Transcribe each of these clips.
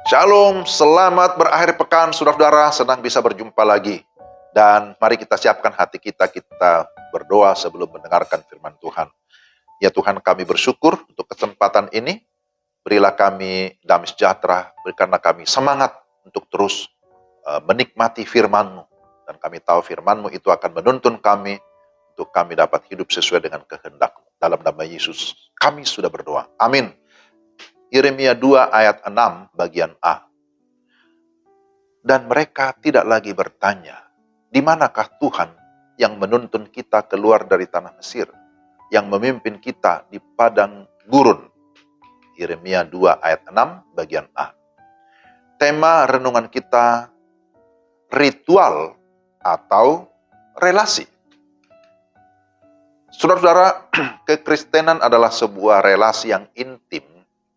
Shalom, selamat berakhir pekan saudara-saudara, senang bisa berjumpa lagi. Dan mari kita siapkan hati kita berdoa sebelum mendengarkan firman Tuhan. Ya Tuhan, kami bersyukur untuk kesempatan ini. Berilah kami damai sejahtera, berikanlah kami semangat untuk terus menikmati firman-Mu. Dan kami tahu firman-Mu itu akan menuntun kami untuk kami dapat hidup sesuai dengan kehendak-Mu. Dalam nama Yesus, kami sudah berdoa. Amin. Yeremia 2 ayat 6 bagian A. Dan mereka tidak lagi bertanya, di manakah Tuhan yang menuntun kita keluar dari tanah Mesir, yang memimpin kita di padang gurun. Yeremia 2 ayat 6 bagian A. Tema renungan kita, ritual atau relasi. Saudara-saudara, kekristenan adalah sebuah relasi yang intim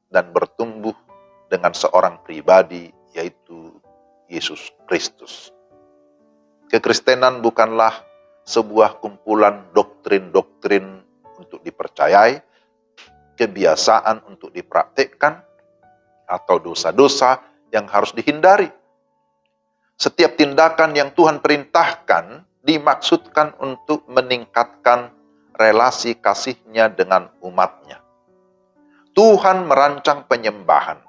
dan bertumbuh dengan seorang pribadi, yaitu Yesus Kristus. Kekristenan bukanlah sebuah kumpulan doktrin-doktrin untuk dipercayai, kebiasaan untuk dipraktikkan, atau dosa-dosa yang harus dihindari. Setiap tindakan yang Tuhan perintahkan dimaksudkan untuk meningkatkan relasi kasih-Nya dengan umat-Nya. Tuhan merancang penyembahan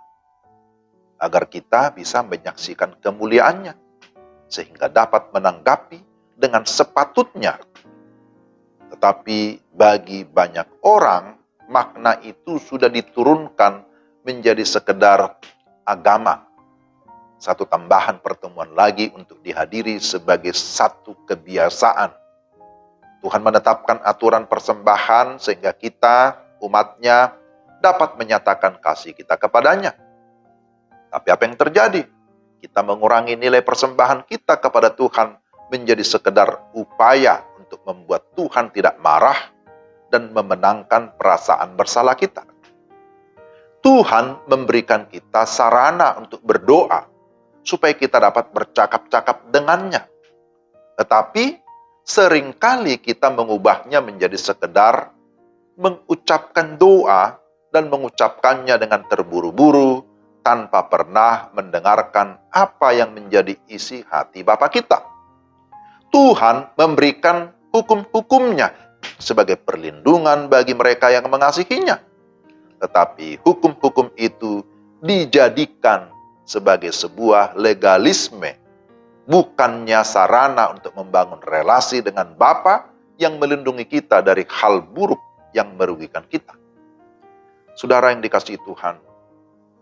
agar kita bisa menyaksikan kemuliaan-Nya, sehingga dapat menanggapi dengan sepatutnya. Tetapi bagi banyak orang, makna itu sudah diturunkan menjadi sekedar agama. Satu tambahan pertemuan lagi untuk dihadiri sebagai satu kebiasaan. Tuhan menetapkan aturan persembahan sehingga kita, umat-Nya, dapat menyatakan kasih kita kepadanya. Tapi apa yang terjadi? Kita mengurangi nilai persembahan kita kepada Tuhan menjadi sekedar upaya untuk membuat Tuhan tidak marah dan memenangkan perasaan bersalah kita. Tuhan memberikan kita sarana untuk berdoa supaya kita dapat bercakap-cakap dengannya. Tetapi seringkali kita mengubahnya menjadi sekedar mengucapkan doa dan mengucapkannya dengan terburu-buru tanpa pernah mendengarkan apa yang menjadi isi hati Bapa kita. Tuhan memberikan hukum-hukumnya sebagai perlindungan bagi mereka yang mengasihinya. Tetapi hukum-hukum itu dijadikan sebagai sebuah legalisme, bukannya sarana untuk membangun relasi dengan Bapa yang melindungi kita dari hal buruk yang merugikan kita. Saudara yang dikasihi Tuhan,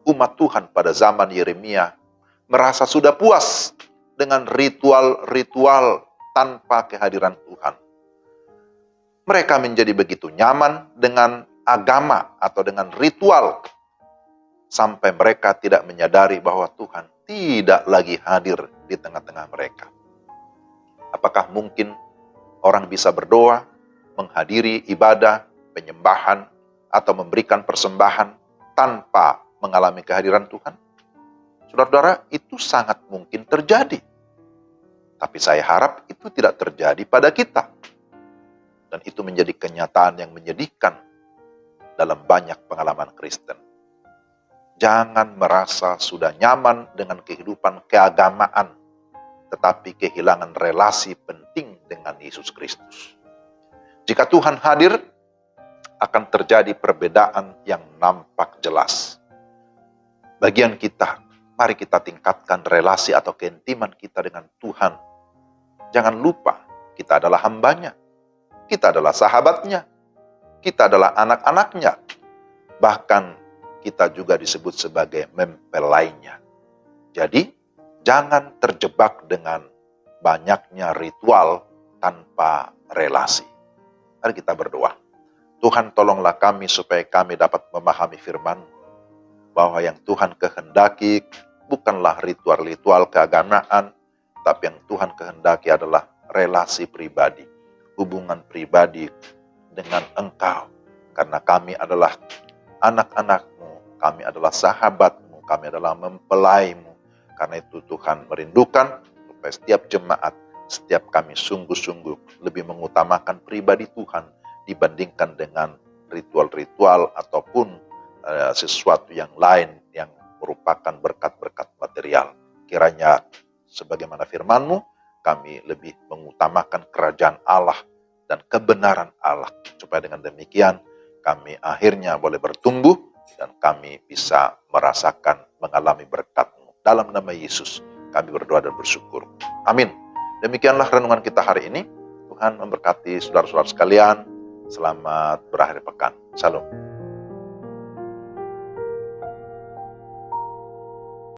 umat Tuhan pada zaman Yeremia merasa sudah puas dengan ritual-ritual tanpa kehadiran Tuhan. Mereka menjadi begitu nyaman dengan agama atau dengan ritual, sampai mereka tidak menyadari bahwa Tuhan tidak lagi hadir di tengah-tengah mereka. Apakah mungkin orang bisa berdoa, menghadiri ibadah, penyembahan, atau memberikan persembahan tanpa mengalami kehadiran Tuhan? Saudara-saudara, itu sangat mungkin terjadi. Tapi saya harap itu tidak terjadi pada kita. Dan itu menjadi kenyataan yang menyedihkan dalam banyak pengalaman Kristen. Jangan merasa sudah nyaman dengan kehidupan keagamaan, tetapi kehilangan relasi penting dengan Yesus Kristus. Jika Tuhan hadir, akan terjadi perbedaan yang nampak jelas. Bagian kita, mari kita tingkatkan relasi atau keintiman kita dengan Tuhan. Jangan lupa, kita adalah hamba-Nya, kita adalah sahabat-Nya, kita adalah anak-anak-Nya, bahkan kita juga disebut sebagai mempelainya. Jadi, jangan terjebak dengan banyaknya ritual tanpa relasi. Mari kita berdoa. Tuhan, tolonglah kami supaya kami dapat memahami firman, bahwa yang Tuhan kehendaki bukanlah ritual-ritual keagamaan, tapi yang Tuhan kehendaki adalah relasi pribadi, hubungan pribadi dengan Engkau. Karena kami adalah anak-anak-Mu, kami adalah sahabat-Mu, kami adalah mempelai-Mu. Karena itu Tuhan merindukan supaya setiap jemaat, setiap kami sungguh-sungguh lebih mengutamakan pribadi Tuhan dibandingkan dengan ritual-ritual ataupun sesuatu yang lain yang merupakan berkat-berkat material. Kiranya sebagaimana firman-Mu, kami lebih mengutamakan kerajaan Allah dan kebenaran Allah. Supaya dengan demikian kami akhirnya boleh bertumbuh dan kami bisa merasakan, mengalami berkat-Mu. Dalam nama Yesus kami berdoa dan bersyukur. Amin. Demikianlah renungan kita hari ini. Tuhan memberkati saudara-saudara sekalian. Selamat berakhir pekan. Salam.